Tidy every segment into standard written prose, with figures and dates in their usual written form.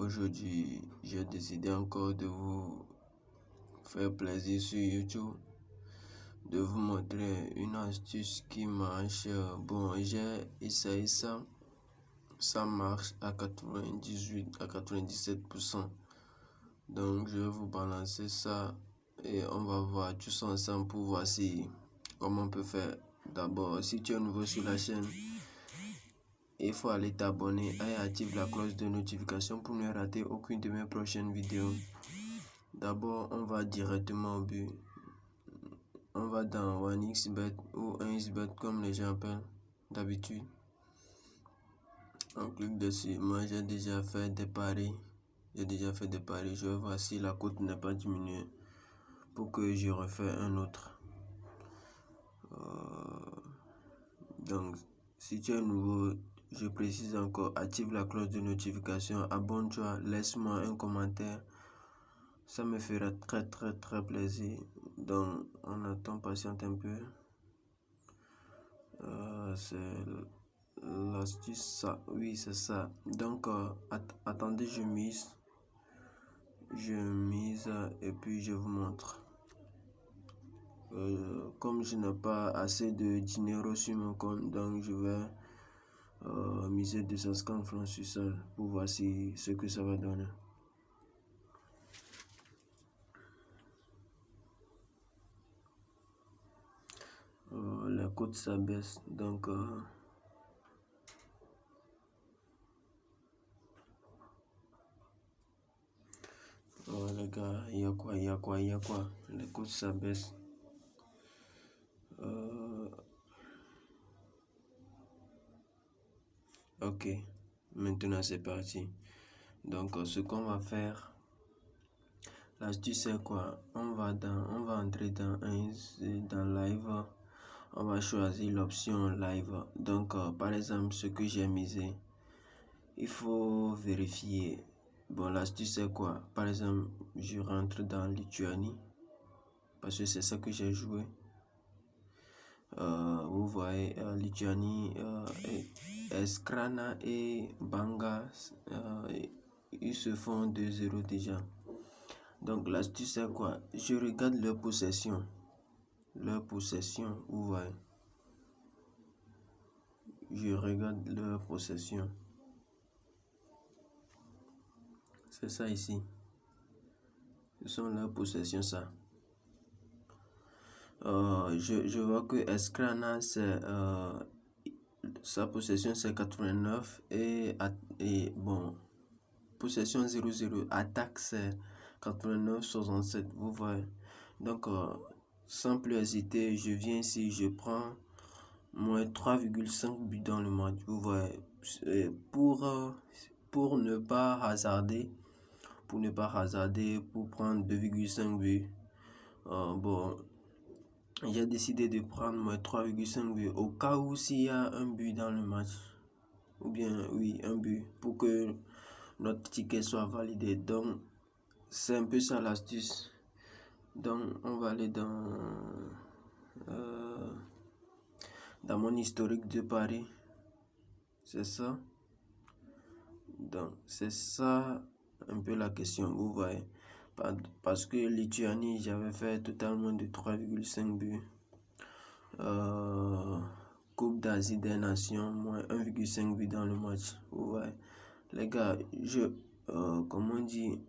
Aujourd'hui, j'ai décidé encore de vous faire plaisir sur YouTube, de vous montrer une astuce qui marche. Bon, j'ai essayé ça, ça marche à 98 à 97%. Donc, je vais vous balancer ça et on va voir tous ensemble pour voir comment on peut faire. D'abord, si tu es nouveau sur la chaîne, il faut aller t'abonner et activer la cloche de notification pour ne rater aucune de mes prochaines vidéos. D'abord, on va directement au but. On va dans 1xBet ou 1xBet comme les gens appellent d'habitude. On clique dessus. Moi, j'ai déjà fait des paris. Je vais voir si la cote n'est pas diminuée pour que je refais un autre. Donc, si tu es nouveau, je précise encore, active la cloche de notification, abonne-toi, laisse-moi un commentaire. Ça me fera très plaisir. Donc, on attend, patiente un peu. C'est l'astuce, ça. Oui, c'est ça. Donc, attendez, je mise et puis je vous montre. Comme je n'ai pas assez de dinero sur mon compte, donc je vais miser 250 francs sur ça pour voir ce que ça va donner. La cote s'abaisse, donc les gars, il y a quoi, les cotes s'abaissent. Ok, maintenant c'est parti. Donc ce qu'on va faire, l'astuce c'est quoi? On va entrer dans live. On va choisir l'option live. Donc par exemple, ce que j'ai misé, il faut vérifier. Bon, l'astuce c'est quoi? Par exemple, je rentre dans Lituanie parce que c'est ça que j'ai joué. Vous voyez, Lituanie, Eskrana et Banga, ils se font 2-0 déjà. Donc l'astuce c'est quoi? Je regarde leur possession, vous voyez. Je regarde leur possession. C'est ça ici. Ce sont leurs possessions, ça. Je vois que Eskrana, c'est sa possession c'est 89 et bon, possession 0-0, attaque c'est 89-67, vous voyez. Donc sans plus hésiter, je viens ici, je prends moins 3,5 buts dans le match, vous voyez. Pour ne pas hasarder, pour prendre 2,5 buts, bon, j'ai décidé de prendre moins 3,5 buts au cas où s'il y a un but dans le match, ou bien oui, un but, pour que notre ticket soit validé. Donc c'est un peu ça l'astuce. Donc on va aller dans mon historique de paris. C'est ça. Donc c'est ça un peu la question, vous voyez. Parce que Lituanie, j'avais fait totalement de 3,5 buts. Coupe d'Asie des Nations, moins 1,5 but dans le match. Vous voyez. Les gars, comment on dit,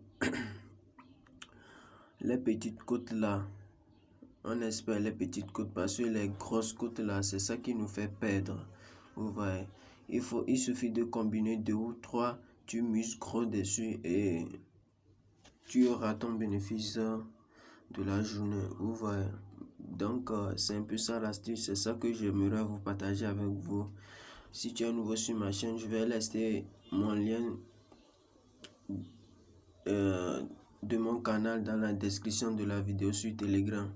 les petites côtes là, on espère les petites côtes parce que les grosses côtes là, c'est ça qui nous fait perdre. Vous voyez. Il suffit de combiner 2 ou 3, tu mises gros dessus et tu auras ton bénéfice de la journée. Vous voyez. Donc c'est un peu ça l'astuce, c'est ça que j'aimerais vous partager avec vous. Si tu es nouveau sur ma chaîne, je vais laisser mon lien de mon canal dans la description de la vidéo sur Telegram.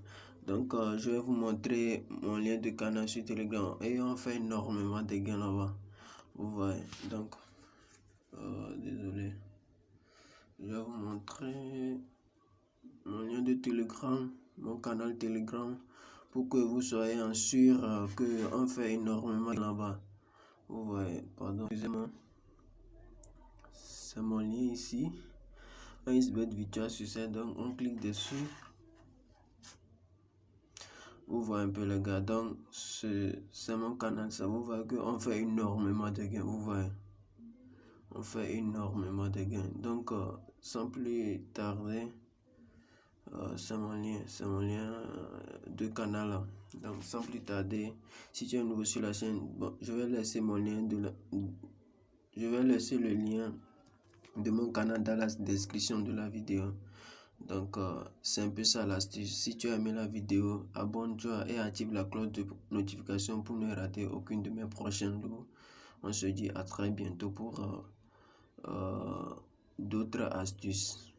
Donc je vais vous montrer mon lien de canal sur Telegram et on fait énormément de gains là-bas. Vous voyez. Donc désolé, je vais vous montrer mon lien de Telegram, mon canal Telegram, pour que vous soyez en sûr que on fait énormément là-bas. Vous voyez, pardon, excusez-moi. c'est mon lien ici. Un XBET Virtual Success, donc on clique dessus. Vous voyez un peu les gars, donc c'est mon canal, ça vous voyez qu'on fait énormément de gains, vous voyez. On fait énormément de gains. Donc sans plus tarder, c'est mon lien de canal. Donc sans plus tarder, si tu es nouveau sur la chaîne, bon, je vais laisser mon lien je vais laisser le lien de mon canal dans la description de la vidéo. Donc c'est un peu ça l'astuce. Si tu as aimé la vidéo, abonne-toi et active la cloche de notification pour ne rater aucune de mes prochaines vidéos. On se dit à très bientôt pour d'autres astuces.